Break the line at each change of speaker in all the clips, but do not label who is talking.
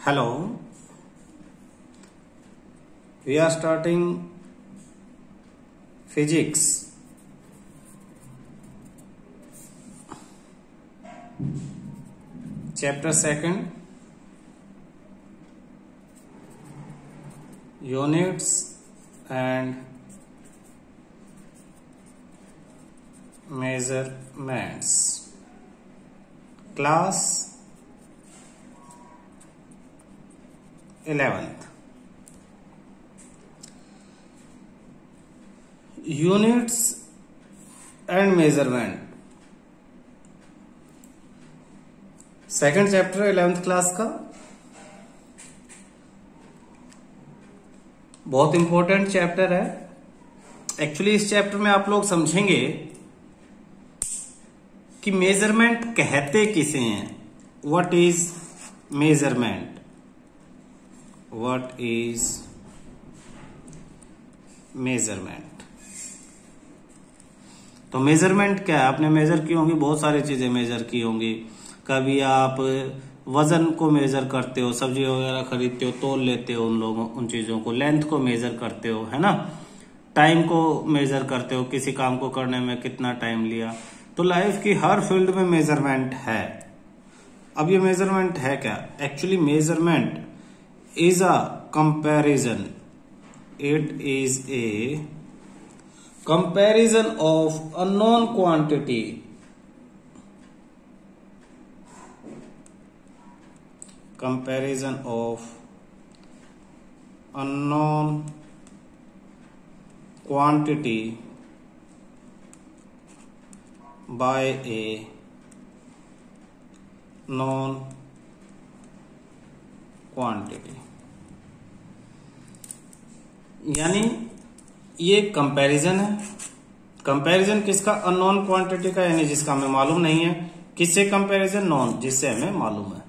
Hello, we are starting physics. Chapter 2, units and measurements. Class 11th. Units and measurement. Second chapter 11th class का बहुत important chapter है। Actually इस chapter में आप लोग समझेंगे कि मेजरमेंट कहते किसे हैं। What is measurement, what is measurement. तो मेजरमेंट क्या है, आपने मेजर की होंगी, बहुत सारी चीजें मेजर की होंगी। कभी आप वजन को मेजर करते हो, सब्जी वगैरह खरीदते हो, तोल लेते हो उन चीजों को, लेंथ को मेजर करते हो, है ना। टाइम को मेजर करते हो, किसी काम को करने में कितना टाइम लिया। तो लाइफ की हर फील्ड में मेजरमेंट है। अब ये मेजरमेंट है क्या, actually measurement is a comparison, it is a comparison of unknown quantity comparison of unknown quantity by a known quantity। यानी ये कंपैरिजन है। कंपैरिजन किसका, अननोन क्वांटिटी का, यानी जिसका हमें मालूम नहीं है। किससे कंपैरिजन, नॉन, जिससे हमें मालूम है।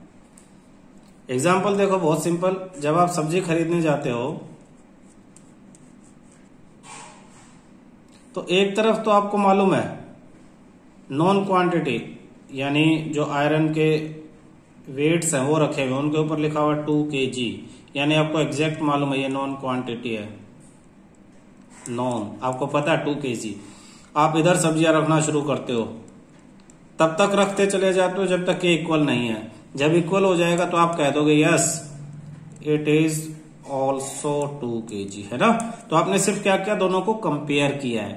एग्जाम्पल देखो, बहुत सिंपल। जब आप सब्जी खरीदने जाते हो तो एक तरफ तो आपको मालूम है नॉन क्वांटिटी, यानी जो आयरन के वेट्स हैं वो रखे हुए, उनके ऊपर लिखा हुआ 2 kg, यानी आपको एग्जैक्ट मालूम है ये नॉन क्वांटिटी है। नॉन आपको पता है 2 kg। आप इधर सब्जियां रखना शुरू करते हो, तब तक रखते चले जाते हो जब तक कि इक्वल नहीं है। जब इक्वल हो जाएगा तो आप कह दोगे yes it is also 2 kg, है ना। तो आपने सिर्फ क्या किया, दोनों को कंपेयर किया है,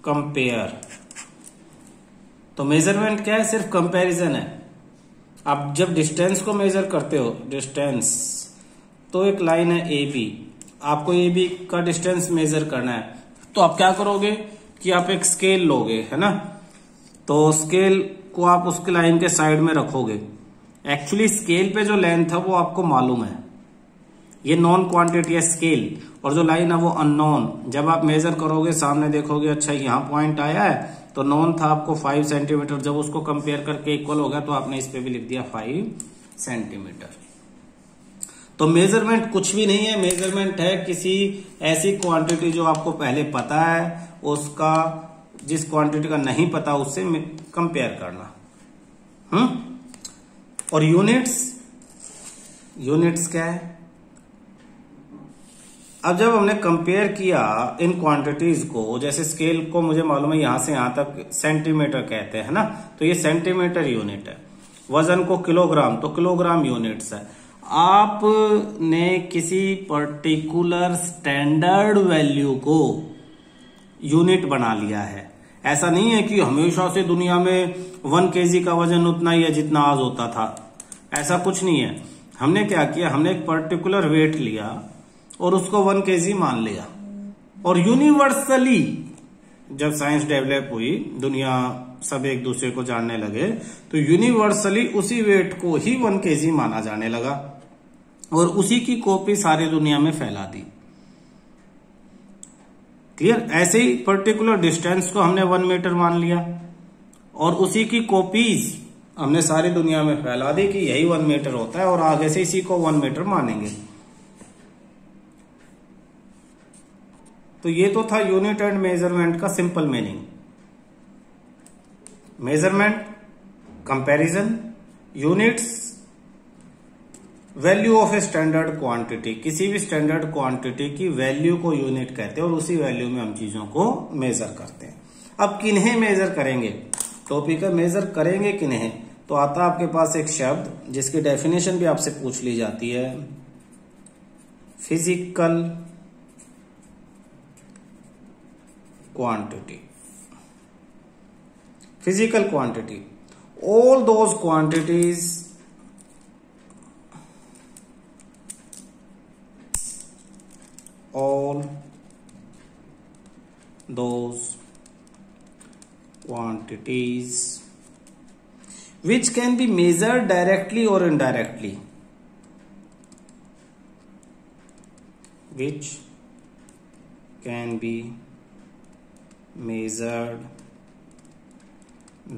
कंपेयर। तो मेजरमेंट क्या है, सिर्फ कंपैरिजन है। आप जब डिस्टेंस को मेजर करते हो, डिस्टेंस, तो एक लाइन है ए बी, आपको ए बी का डिस्टेंस मेजर करना है। तो आप क्या करोगे कि आप एक स्केल लोगे, है ना। तो स्केल को आप उसके लाइन के साइड में रखोगे। एक्चुअली स्केल पे जो लेंथ है वो आपको मालूम है, ये नॉन क्वांटिटी है स्केल, और जो लाइन है वो अननोन। जब आप मेजर करोगे, सामने देखोगे, अच्छा यहां पॉइंट आया है, तो नॉन था आपको 5 सेंटीमीटर। जब उसको कंपेयर करके इक्वल हो गया तो आपने इस पे भी लिख दिया 5 सेंटीमीटर। तो मेजरमेंट कुछ भी नहीं है, मेजरमेंट है किसी ऐसी क्वांटिटी जो आपको पहले पता है, उसका जिस क्वांटिटी का नहीं पता उससे कंपेयर करना। और यूनिट्स, यूनिट्स क्या है। अब जब हमने कंपेयर किया इन क्वांटिटीज को, जैसे स्केल को मुझे मालूम है यहां से यहां तक सेंटीमीटर कहते हैं ना, तो ये सेंटीमीटर यूनिट है। वजन को किलोग्राम, तो किलोग्राम यूनिट्स है। आपने किसी पर्टिकुलर स्टैंडर्ड वैल्यू को यूनिट बना लिया है। ऐसा नहीं है कि हमेशा से दुनिया में 1 kg का वजन उतना ही है जितना आज होता था, ऐसा कुछ नहीं है। हमने क्या किया, हमने एक पर्टिकुलर वेट लिया और उसको 1 kg मान लिया। और यूनिवर्सली जब साइंस डेवलप हुई, दुनिया सब एक दूसरे को जानने लगे, तो यूनिवर्सली उसी वेट को ही 1 kg माना जाने लगा और उसी की कॉपी सारी दुनिया में फैला दी। क्लियर। ऐसे ही पर्टिकुलर डिस्टेंस को हमने 1 मीटर मान लिया और उसी की कॉपीज हमने सारी दुनिया में फैला दी कि यही 1 मीटर होता है, और आगे से इसी को 1 मीटर मानेंगे। तो ये तो था यूनिट एंड मेजरमेंट का simple meaning. Measurement, comparison, units, value of a standard quantity, किसी भी स्टैंडर्ड क्वांटिटी की वैल्यू को यूनिट कहते हैं और उसी वैल्यू में हम चीजों को मेजर करते हैं। अब किन्हें मेजर करेंगे, टॉपिक है मेजर करेंगे किन्हें, तो आता है आपके पास एक शब्द जिसकी डेफिनेशन भी आपसे पूछ ली जाती है, physical quantity. Physical quantity, all those quantities all those quantities which can be measured directly or indirectly, which can be measured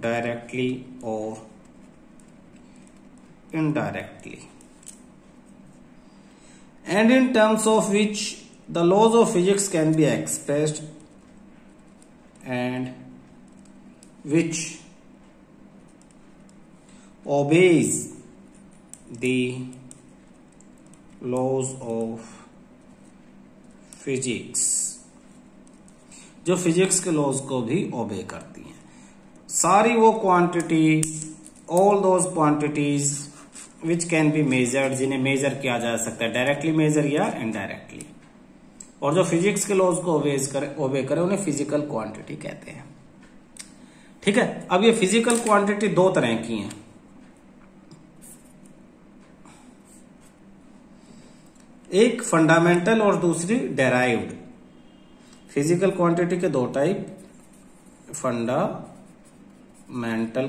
directly or indirectly, and in terms of which the laws of physics can be expressed, and which obeys the laws of physics, जो physics के laws को भी ओबे करती हैं। सारी वो quantity, all those quantities which can be measured, जिन्हें मेजर किया जा सकता है, डायरेक्टली मेजर या इनडायरेक्टली, और जो फिजिक्स के लॉज को ओबे करे उन्हें फिजिकल क्वांटिटी कहते हैं। ठीक है, अब ये फिजिकल क्वांटिटी दो तरह की हैं। एक फंडामेंटल और दूसरी डेराइव्ड। फिजिकल क्वांटिटी के दो टाइप, फंडामेंटल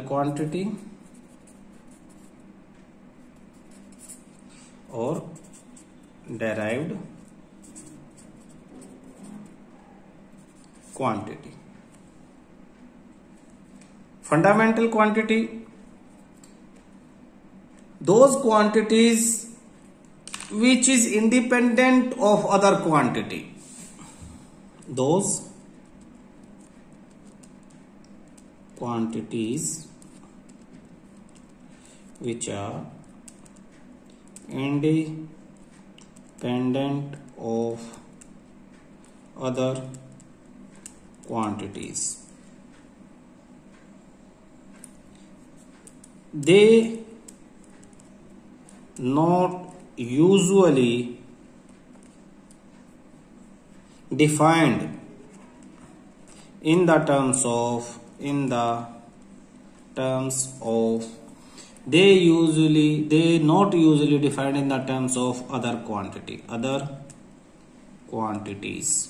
क्वांटिटी और derived quantity. Fundamental quantity, those quantities which is independent of other quantity, those quantities which are independent of other quantities, they not usually defined in the terms of they not usually defined in the terms of other quantities।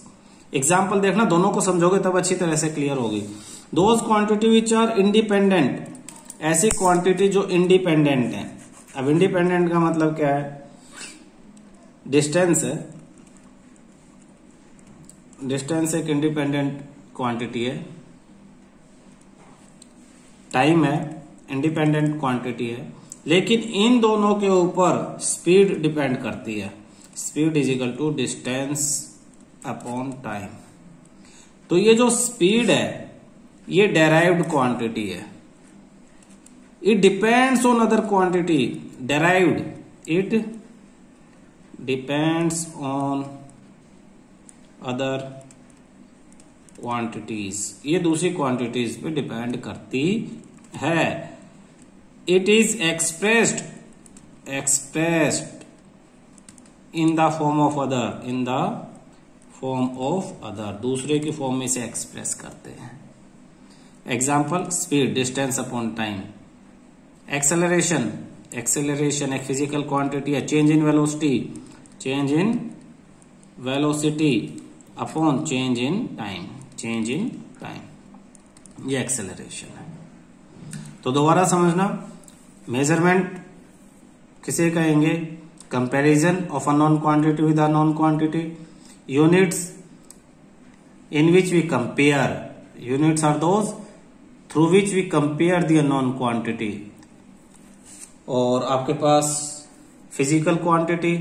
Example देखना, दोनों को समझोगे तब अच्छी तरह से clear होगी। Those quantity which are independent, ऐसी क्वांटिटी जो इंडिपेंडेंट है। अब इंडिपेंडेंट का मतलब क्या है, डिस्टेंस है, डिस्टेंस एक इंडिपेंडेंट क्वांटिटी है, टाइम है इंडिपेंडेंट क्वांटिटी है, लेकिन इन दोनों के ऊपर स्पीड डिपेंड करती है। Speed is equal to distance upon time. तो ये जो स्पीड है ये डेराइव्ड क्वांटिटी है, it depends on other quantity. Derived, it depends on other quantities, ये दूसरी क्वांटिटीज पे डिपेंड करती है। It is expressed in the form of other, in the form of other, दूसरे की फॉर्म में से एक्सप्रेस करते हैं। Example, speed distance upon time. Acceleration, acceleration एक फिजिकल क्वांटिटी है। Change in velocity, change in velocity upon change in time, change in time, ये acceleration है। तो दोबारा समझना, मेजरमेंट किसे कहेंगे, comparison of a known quantity with a known quantity. Units in which we compare, units are those through which we compare the known quantity. और आपके पास फिजिकल क्वांटिटी,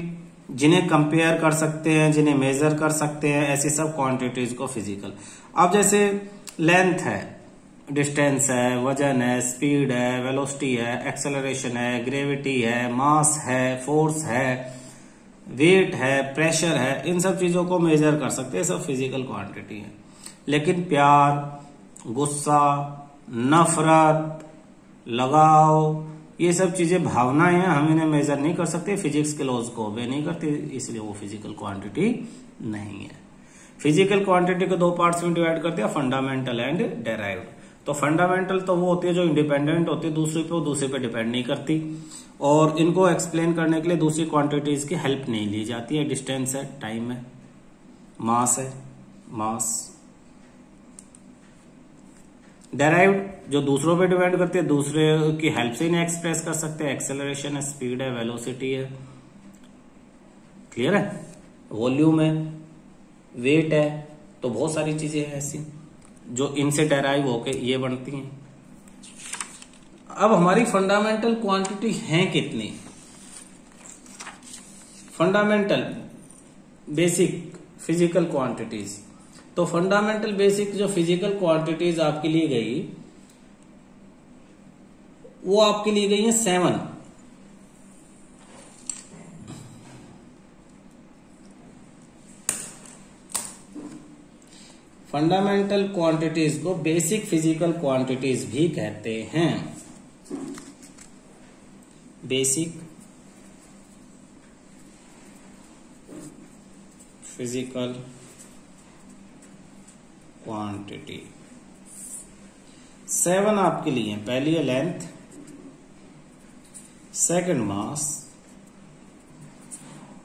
जिन्हें कंपेयर कर सकते हैं, जिन्हें मेजर कर सकते हैं, ऐसी सब क्वांटिटीज को फिजिकल। अब जैसे लेंथ है, डिस्टेंस है, वजन है, स्पीड है, वेलोसिटी है, एक्सेलरेशन है, ग्रेविटी है, मास है, फोर्स है, वेट है, प्रेशर है, इन सब चीजों को मेजर कर सकते हैं, सब फिजिकल क्वांटिटी है। लेकिन प्यार, गुस्सा, नफरत, लगाव, ये सब चीजें भावनाएं हैं, हम इन्हें मेजर नहीं कर सकते, फिजिक्स के लॉज को ओबे नहीं करते, इसलिए वो फिजिकल क्वांटिटी नहीं है। फिजिकल क्वांटिटी को दो पार्ट्स में डिवाइड करते हैं, फंडामेंटल एंड डेराइव्ड। तो फंडामेंटल तो वो होती है जो इंडिपेंडेंट होती है दूसरे पे, वो दूसरे पे डिपेंड नहीं करती, और इनको एक्सप्लेन करने के लिए दूसरी क्वांटिटीज की हेल्प नहीं ली जाती है। डिस्टेंस है, टाइम है, मास है, मास। डेराइव्ड जो दूसरों पे डिपेंड करती है, दूसरे की हेल्प से इन्हें एक्सप्रेस कर सकते हैं, एक्सेलरेशन है, स्पीड है, वेलोसिटी है। क्लियर है? वॉल्यूम है, वेट है, तो बहुत सारी चीजें हैं ऐसी जो इनसे डेराइव होके ये बनती हैं। अब हमारी फंडामेंटल क्वांटिटी हैं कितनी? फंडामेंटल बेसिक फिजिकल क्वांटिटीज, तो फंडामेंटल बेसिक जो फिजिकल क्वांटिटीज आपकी ली गई, वो आपकी ली गई है 7। फंडामेंटल क्वांटिटीज को बेसिक फिजिकल क्वांटिटीज भी कहते हैं। बेसिक फिजिकल क्वांटिटी 7 आपके लिए। पहली है length, second mass,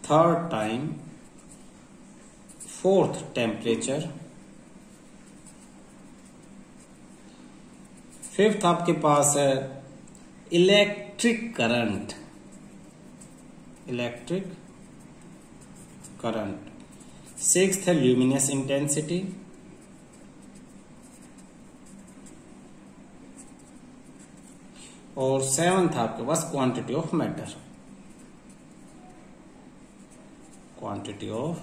third time, fourth temperature, fifth आपके पास है electric current, electric current, sixth है ल्यूमिनस इंटेंसिटी, और सेवंथ आपके पास quantity of matter, quantity of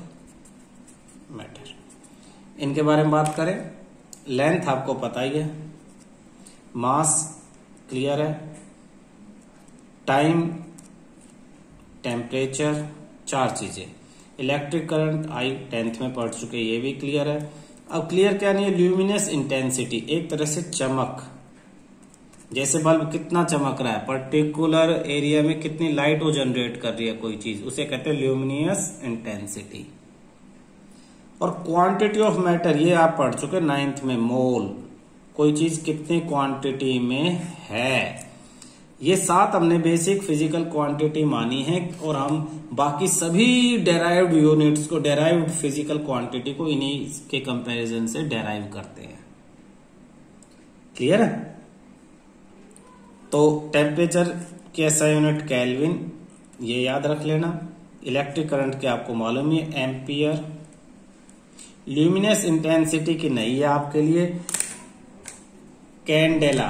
matter. इनके बारे में बात करें, लेंथ आपको पता ही है, मास क्लियर है, टाइम, टेम्परेचर, 4 चीजें। इलेक्ट्रिक करंट आई 10th में पढ़ चुके, ये भी क्लियर है। अब क्लियर क्या नहीं है, ल्यूमिनस इंटेंसिटी, एक तरह से चमक, जैसे बल्ब कितना चमक रहा है, पर्टिकुलर एरिया में कितनी लाइट वो जनरेट कर रही है कोई चीज, उसे कहते हैं ल्यूमिनियस इंटेंसिटी। और क्वांटिटी ऑफ मैटर, ये आप पढ़ चुके 9th में, मोल, कोई चीज कितनी क्वांटिटी में है। ये 7 हमने बेसिक फिजिकल क्वांटिटी मानी है, और हम बाकी सभी डेराइव्ड यूनिट्स को, डेराइव्ड फिजिकल क्वांटिटी को इन्हीं के कंपैरिजन से डेराइव करते हैं। क्लियर है? तो टेम्परेचर की SI यूनिट केल्विन, ये याद रख लेना। इलेक्ट्रिक करंट के आपको मालूम है एम्पियर। ल्यूमिनस इंटेंसिटी की नहीं है आपके लिए, कैंडेला,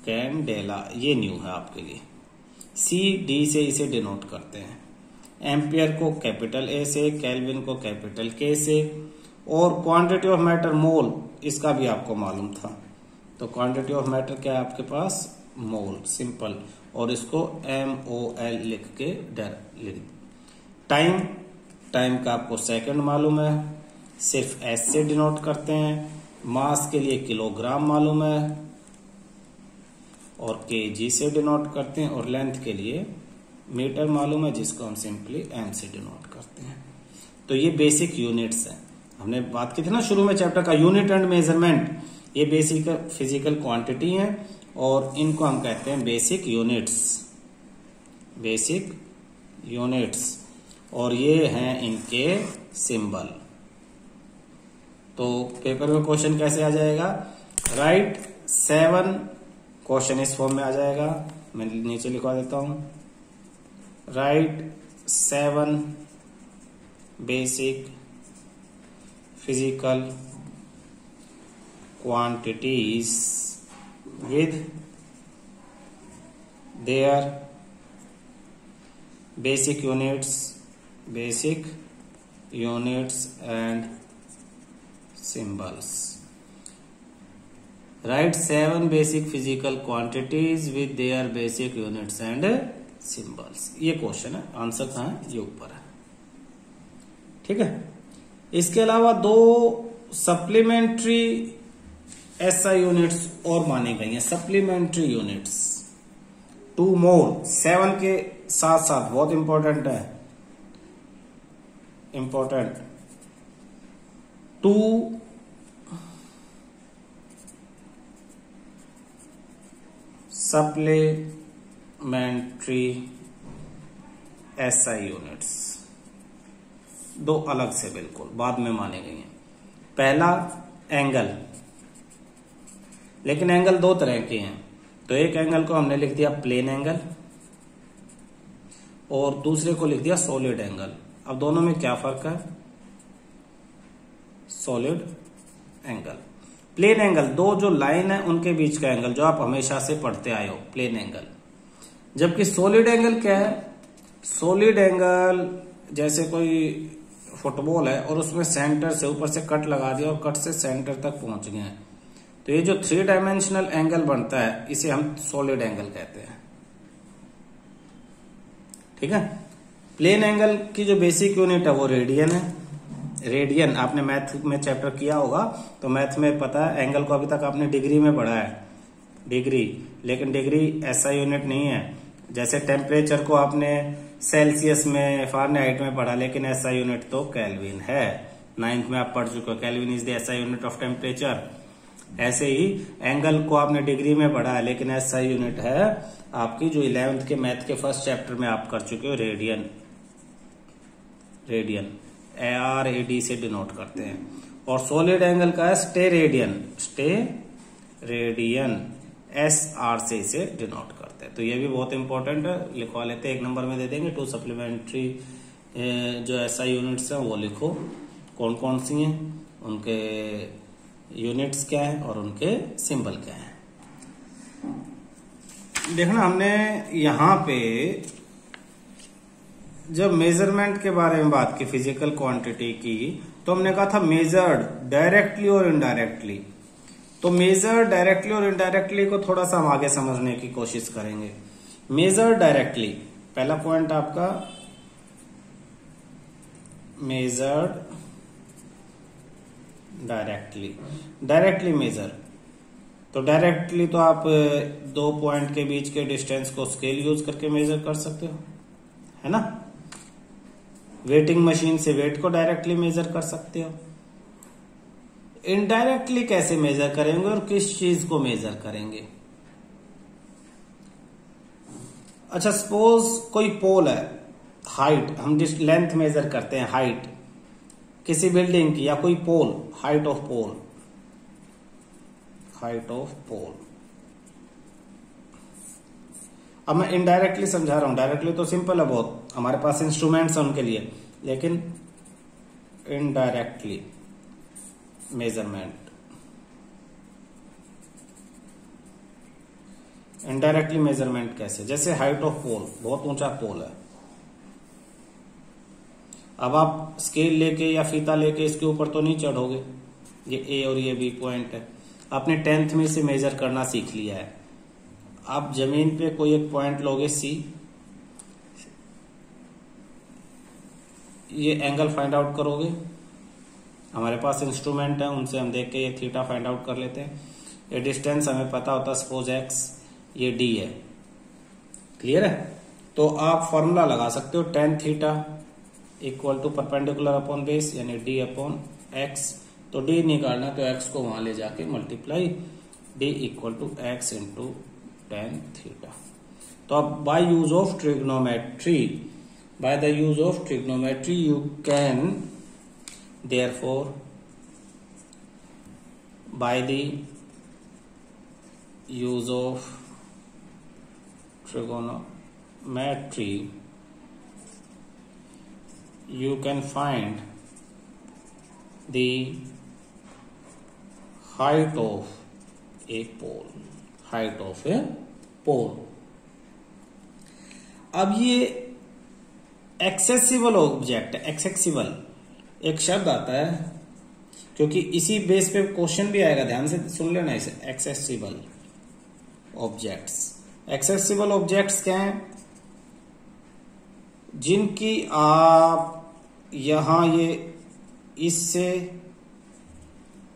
कैंडेला ये न्यू है आपके लिए। CD से इसे डिनोट करते हैं, एम्पियर को कैपिटल A से, केल्विन को कैपिटल K से, और क्वांटिटी ऑफ मैटर मोल, इसका भी आपको मालूम था। तो क्वांटिटी ऑफ मैटर क्या है आपके पास? मोल, सिंपल, और इसको MOL लिख के लिख। टाइम, टाइम का आपको सेकंड मालूम है, सिर्फ S से डिनोट करते हैं। मास के लिए किलोग्राम मालूम है और kg से डिनोट करते हैं, और लेंथ के लिए मीटर मालूम है, जिसको हम सिंपली M से डिनोट करते हैं। तो ये बेसिक यूनिट्स हैं। हमने बात की थी ना शुरू में चैप्टर का, यूनिट एंड मेजरमेंट, ये बेसिक फिजिकल क्वांटिटी है, और इनको हम कहते हैं बेसिक यूनिट्स, बेसिक यूनिट्स, और ये हैं इनके सिंबल। तो पेपर में क्वेश्चन कैसे आ जाएगा? राइट 7, क्वेश्चन इस फॉर्म में आ जाएगा, मैं नीचे लिखवा देता हूं। Right 7 basic physical quantities with their basic units and symbols. Right 7 basic physical quantities with their basic units and symbols. ये क्वेश्चन है, आंसर कहाँ है, ये ऊपर है। ठीक है, इसके अलावा 2 सप्लीमेंट्री एसआई यूनिट्स और मानी गई हैं, सप्लीमेंट्री यूनिट्स 2 मोर 7 के साथ साथ, बहुत इंपॉर्टेंट है, इंपॉर्टेंट 2 सप्लीमेंट्री एसआई यूनिट्स, 2 अलग से बिल्कुल बाद में मानी गई हैं। पहला एंगल, लेकिन एंगल 2 तरह के हैं, तो एक एंगल को हमने लिख दिया प्लेन एंगल और दूसरे को लिख दिया सॉलिड एंगल। अब दोनों में क्या फर्क है, सॉलिड एंगल, प्लेन एंगल 2 जो लाइन है उनके बीच का एंगल, जो आप हमेशा से पढ़ते आए हो, प्लेन एंगल। जबकि सॉलिड एंगल क्या है, सॉलिड एंगल जैसे कोई फुटबॉल है और उसमें सेंटर से ऊपर से कट लगा दिया और कट से सेंटर तक पहुंच गए हैं, तो ये जो 3 डायमेंशनल एंगल बनता है इसे हम सॉलिड एंगल कहते हैं। ठीक है, प्लेन एंगल की जो बेसिक यूनिट है वो रेडियन है। रेडियन आपने मैथ में चैप्टर किया होगा, तो मैथ में पता है, एंगल को अभी तक आपने डिग्री में पढ़ा है, डिग्री, लेकिन डिग्री ऐसा यूनिट नहीं है। जैसे टेम्परेचर को आपने सेल्सियस में, फारेनहाइट में पढ़ा, लेकिन ऐसा यूनिट तो केल्विन है, 9th में आप पढ़ चुके हो, केल्विन इज द ऐसा यूनिट ऑफ टेम्परेचर। ऐसे ही एंगल को आपने डिग्री में पढ़ा है, लेकिन ऐसा यूनिट है आपकी जो 11th के मैथ के फर्स्ट चैप्टर में आप कर चुके हो, रेडियन। रेडियन ARAD से डिनोट करते हैं। और सॉलिड एंगल का है स्टेरेडियन, स्टेरेडियन SR से इसे डिनोट करते हैं। तो ये भी बहुत इंपॉर्टेंट है, लिखवा लेते हैं, 1 नंबर में दे देंगे। 2 सप्लीमेंट्री जो SI यूनिट्स हैं वो लिखो, कौन कौन सी हैं, उनके यूनिट्स क्या है और उनके सिंबल क्या है। देखना, हमने यहां पे जब मेजरमेंट के बारे में बात की, फिजिकल क्वांटिटी की, तो हमने कहा था मेजर्ड डायरेक्टली और इनडायरेक्टली। तो मेजर्ड डायरेक्टली और इनडायरेक्टली को थोड़ा सा हम आगे समझने की कोशिश करेंगे। मेजर्ड डायरेक्टली, पहला पॉइंट आपका मेजर्ड डायरेक्टली, डायरेक्टली मेजर। तो डायरेक्टली तो आप 2 पॉइंट के बीच के डिस्टेंस को स्केल यूज करके मेजर कर सकते हो, है ना। वेटिंग मशीन से वेट को डायरेक्टली मेजर कर सकते हो। इनडायरेक्टली कैसे मेजर करेंगे और किस चीज को मेजर करेंगे। अच्छा, सपोज कोई पोल है, हाइट, हम लेंथ मेजर करते हैं, हाइट किसी बिल्डिंग की, या कोई pole, height of pole, height of pole. अब मैं इनडायरेक्टली समझा रहा हूं, डायरेक्टली तो सिंपल है बहुत, हमारे पास इंस्ट्रूमेंट्स हैं उनके लिए, लेकिन इनडायरेक्टली मेजरमेंट, इनडायरेक्टली मेजरमेंट कैसे, जैसे हाइट ऑफ पोल, बहुत ऊंचा पोल है, अब आप स्केल लेके या फीता लेके इसके ऊपर तो नहीं चढ़ोगे, ये ए और ये बी पॉइंट है, आपने 10th में से मेजर करना सीख लिया है। आप जमीन पे कोई एक पॉइंट लोगे सी, ये एंगल फाइंड आउट करोगे, हमारे पास इंस्ट्रूमेंट है उनसे हम देख के ये थीटा फाइंड आउट कर लेते हैं। ये डिस्टेंस हमें पता होता है, सपोज एक्स, ये डी है, क्लियर है। तो आप फॉर्मूला लगा सकते हो, tan theta equal to perpendicular upon base, यानी डी अपॉन एक्स। तो डी निकालना तो एक्स को वहां ले जाके multiply, d equal to x into tan theta. तो अब by use of trigonometry, by the use of trigonometry you can therefore by the use of trigonometry you can find the height of a pole, height of a pole। अब ये accessible object, accessible एक शब्द आता है, क्योंकि इसी base पे question भी आएगा, ध्यान से सुन लेना इसे। एक्सेसिबल ऑब्जेक्ट्स, एक्सेसिबल ऑब्जेक्ट्स क्या हैं? जिनकी आप यहां ये इससे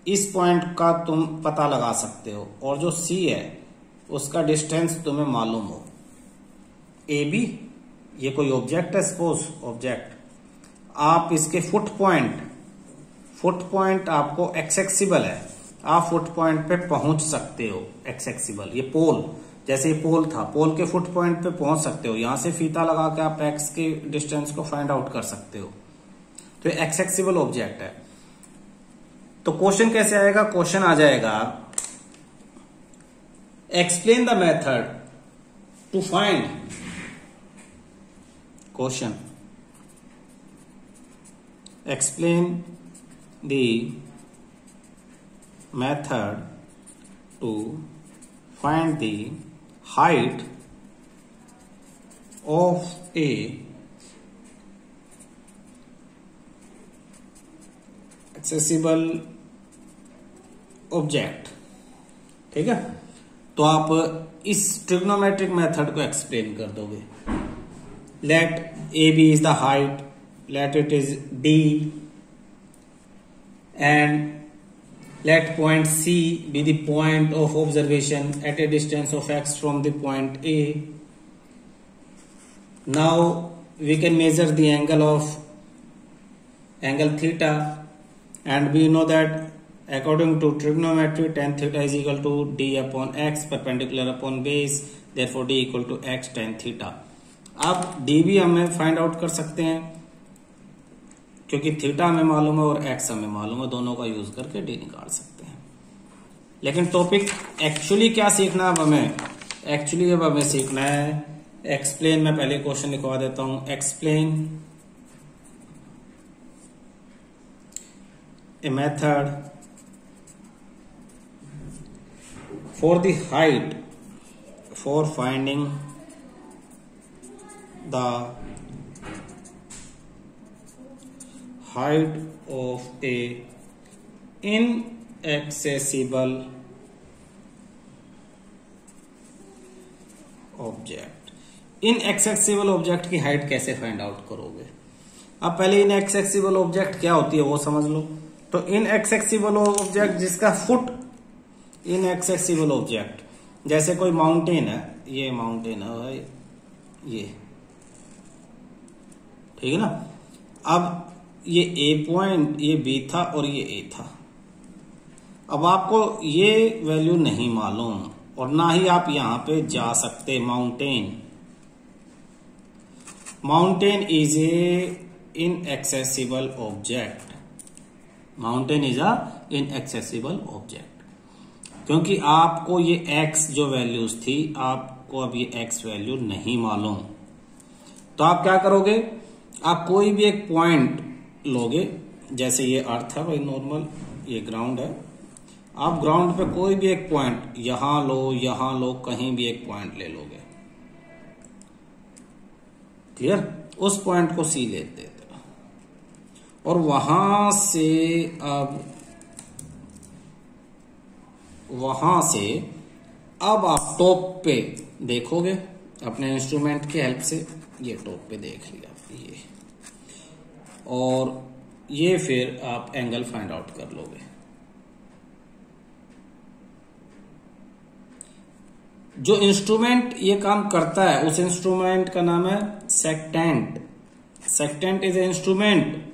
इस पॉइंट का तुम पता लगा सकते हो, और जो सी है उसका डिस्टेंस तुम्हें मालूम हो। ए बी ये कोई ऑब्जेक्ट है, सपोज ऑब्जेक्ट, आप इसके फुट पॉइंट आपको एक्सेसिबल है, आप फुट पॉइंट पे पहुंच सकते हो। एक्सेसिबल, ये पोल, जैसे ये पोल था, पोल के फुट पॉइंट पे पहुंच सकते हो, यहां से फीता लगा के आप एक्स के डिस्टेंस को फाइंड आउट कर सकते हो। तो ये एक्सेसिबल ऑब्जेक्ट है। तो क्वेश्चन कैसे आएगा? क्वेश्चन आ जाएगा, explain the method to find, question explain the method to find the height of a accessible object। ठीक है, तो आप इस ट्रिग्नोमेट्रिक मेथड को एक्सप्लेन कर दोगे। Let A B is the height, let it is d, and let point C be the point of observation at a distance of x from the point A. Now we can measure the angle theta, and we know that according to trigonometry tan theta is equal to d upon x perpendicular upon base, therefore d equal to x tan theta। अब d भी हमें find out कर सकते हैं क्योंकि theta हमें मालूम है और एक्स हमें मालूम है, दोनों का यूज करके डी निकाल सकते हैं। लेकिन टॉपिक एक्चुअली क्या सीखना है अब हमें? एक्चुअली अब हमें सीखना है एक्सप्लेन। मैं पहले क्वेश्चन लिखवा देता हूं, explain a method for the height for finding the height of a inaccessible object। inaccessible object की हाइट कैसे फाइंड आउट करोगे? अब पहले inaccessible object क्या होती है वो समझ लो। तो inaccessible object जिसका फुट, inaccessible object जैसे कोई माउंटेन है, ये माउंटेन है भाई, ये ठीक है ना। अब ये ए पॉइंट, ये बी था और ये ए था। अब आपको ये वैल्यू नहीं मालूम और ना ही आप यहां पे जा सकते। Mountain is a inaccessible object, mountain is a inaccessible object, क्योंकि आपको ये एक्स जो वैल्यूज थी, आपको अब ये एक्स वैल्यू नहीं मालूम। तो आप क्या करोगे? आप कोई भी एक पॉइंट लोगे, जैसे ये अर्थ है भाई नॉर्मल, ये ग्राउंड है, आप ग्राउंड पे कोई भी एक पॉइंट यहां लो, कहीं भी एक पॉइंट ले लोगे, क्लियर? उस पॉइंट को सी लेते थे और वहां से अब आप टॉप पे देखोगे अपने इंस्ट्रूमेंट की हेल्प से। ये टॉप पे देख लिया ये, और ये फिर आप एंगल फाइंड आउट कर लोगे। जो इंस्ट्रूमेंट ये काम करता है उस इंस्ट्रूमेंट का नाम है sextant. Sextant is a instrument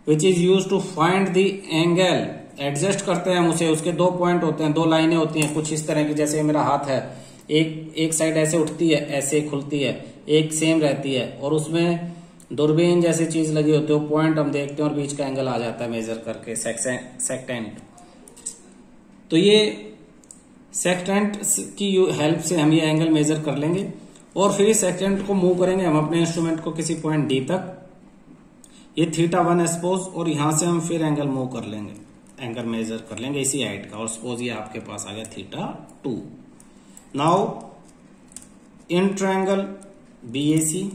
which is use to find the angle. Adjust करते हैं हम उसे, उसके दो पॉइंट होते हैं, दो लाइनें होती हैं कुछ इस तरह की, जैसे मेरा हाथ है, एक साइड ऐसे उठती है, ऐसे खुलती है, एक सेम रहती है, और उसमें दूरबीन जैसी चीज लगी होती है, वो पॉइंट हम देखते हैं और बीच का एंगल आ जाता है मेजर करके, सेक्टेंट। तो ये सेक्टेंट की हेल्प से हम ये एंगल मेजर कर लेंगे और फिर इस सेक्टेंट को मूव करेंगे हम अपने इंस्ट्रूमेंट को किसी पॉइंट डी तक। ये θ1 है सपोज, और यहां से हम फिर एंगल मूव कर लेंगे, एंगल मेजर कर लेंगे इसी हाइट का, और सपोज ये आपके पास आ गया θ2। Now in triangle BAC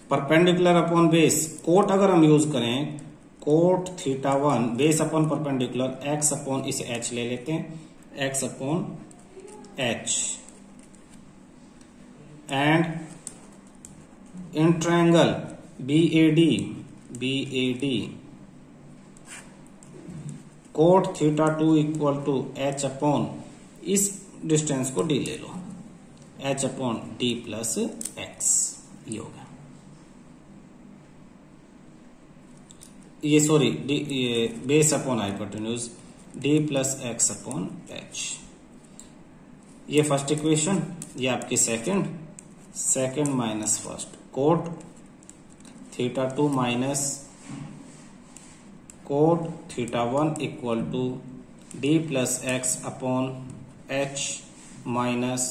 perpendicular upon base, cot अगर हम यूज करें, cot theta 1 base upon perpendicular, x upon इसे एच ले लेते हैं, x upon h, and in triangle BAD cot theta 2 equal to h upon, इस डिस्टेंस को d ले लो, h upon d plus x, ये हो गया। ये सॉरी ये base upon hypotenuse d plus x upon h, ये फर्स्ट इक्वेशन, ये आपकी second minus first, cot theta 2 minus cot theta 1 equal to d plus x upon h minus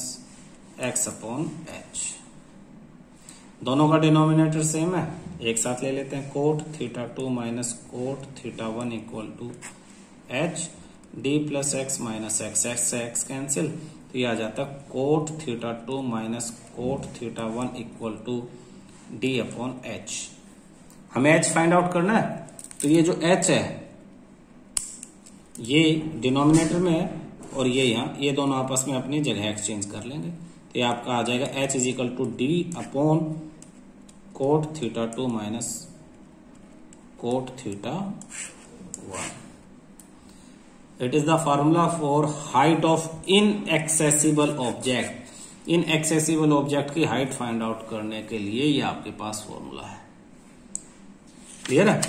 x upon h. दोनों का डिनोमिनेटर सेम है, एक साथ ले लेते हैं, cot theta 2 minus cot theta 1 equal to h d plus x minus x, x से x cancel, तो ये आ जाता है cot theta 2 minus cot theta 1 equal to d upon h. हमें एच फाइंड आउट करना है, तो ये जो एच है ये डिनोमिनेटर में है और ये यहाँ, ये दोनों आपस में अपनी जगह एक्सचेंज कर लेंगे, तो ये आपका आ जाएगा h is equal to d upon cot theta 2 minus cot theta 1। It is the formula for height of inaccessible object. Inaccessible object की हाइट फाइंड आउट करने के लिए ये आपके पास फॉर्मूला है। क्लियर है?